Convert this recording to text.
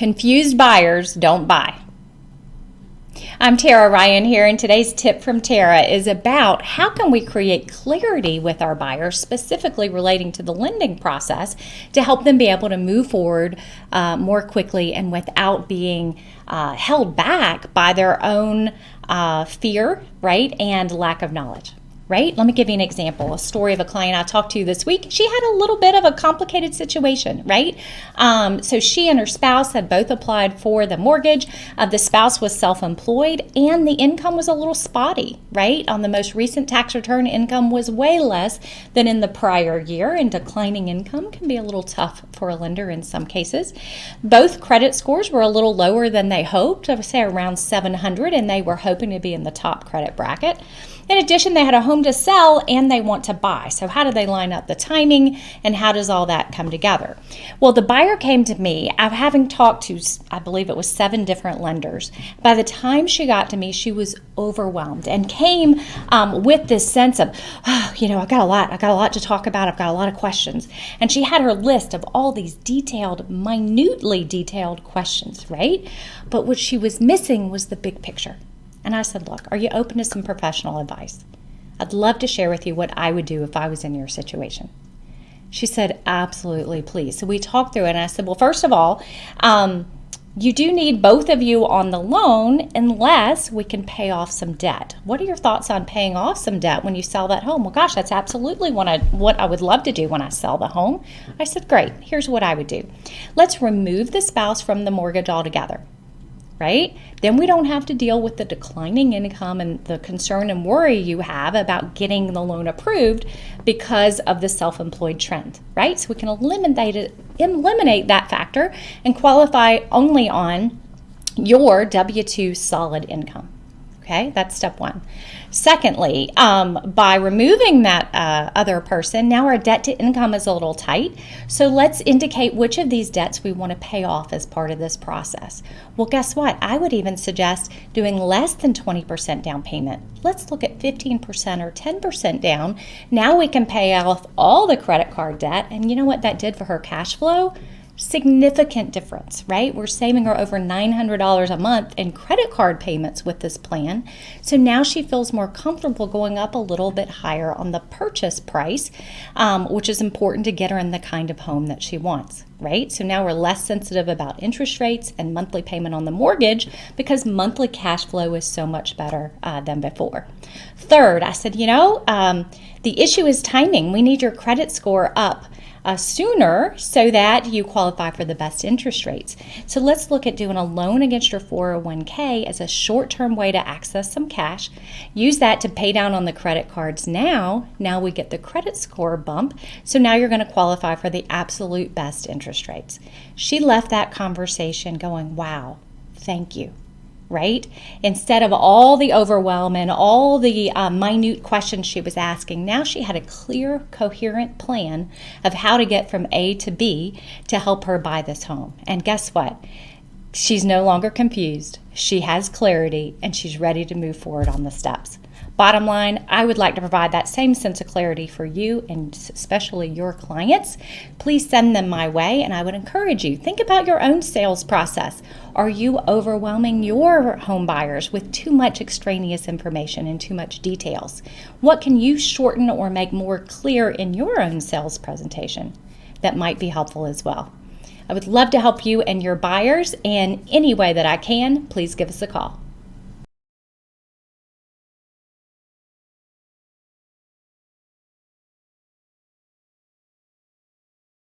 Confused buyers don't buy. I'm Tara Ryan here, and today's tip from Tara is about how can we create clarity with our buyers, specifically relating to the lending process, to help them be able to move forward more quickly and without being held back by their own fear, right, and lack of knowledge. Right? Let me give you an example, a story of a client I talked to this week. She had a little bit of a complicated situation, right? So she and her spouse had both applied for the mortgage. The spouse was self-employed and the income was a little spotty, right? On the most recent tax return, income was way less than in the prior year, and declining income can be a little tough for a lender in some cases. Both credit scores were a little lower than they hoped, I would say around 700, and they were hoping to be in the top credit bracket. In addition, they had a home to sell and they want to buy. So how do they line up the timing and how does all that come together? Well, the buyer came to me, having talked to, I believe it was 7 different lenders. By the time she got to me, she was overwhelmed and came with this sense of, I got a lot to talk about. I've got a lot of questions. And she had her list of all these minutely detailed questions, right? But what she was missing was the big picture. And I said, look, are you open to some professional advice? I'd love to share with you what I would do if I was in your situation. She said, absolutely, please. So we talked through it, and I said, well, first of all, you do need both of you on the loan unless we can pay off some debt. What are your thoughts on paying off some debt when you sell that home? Well, gosh, that's absolutely what I would love to do when I sell the home. I said, great, here's what I would do. Let's remove the spouse from the mortgage altogether. Right? Then we don't have to deal with the declining income and the concern and worry you have about getting the loan approved because of the self-employed trend, right? So we can eliminate that factor and qualify only on your W-2 solid income. Okay, that's step one. Secondly, by removing that other person, now our debt to income is a little tight. So let's indicate which of these debts we want to pay off as part of this process. Well, guess what? I would even suggest doing less than 20% down payment. Let's look at 15% or 10% down. Now we can pay off all the credit card debt. And you know what that did for her cash flow? Significant difference, right? We're saving her over $900 a month in credit card payments with this plan. So now she feels more comfortable going up a little bit higher on the purchase price, which is important to get her in the kind of home that she wants, right? So now we're less sensitive about interest rates and monthly payment on the mortgage because monthly cash flow is so much better than before. Third, I said, the issue is timing. We need your credit score up sooner so that you qualify for the best interest rates. So let's look at doing a loan against your 401k as a short-term way to access some cash. Use that to pay down on the credit cards now. Now we get the credit score bump. So now you're going to qualify for the absolute best interest rates. She left that conversation going, wow, thank you. Right? Instead of all the overwhelm and all the minute questions she was asking, now she had a clear, coherent plan of how to get from A to B to help her buy this home. And guess what? She's no longer confused. She has clarity and she's ready to move forward on the steps. Bottom line, I would like to provide that same sense of clarity for you and especially your clients. Please send them my way, and I would encourage you, think about your own sales process. Are you overwhelming your home buyers with too much extraneous information and too much details? What can you shorten or make more clear in your own sales presentation that might be helpful as well? I would love to help you and your buyers, and any way that I can, please give us a call.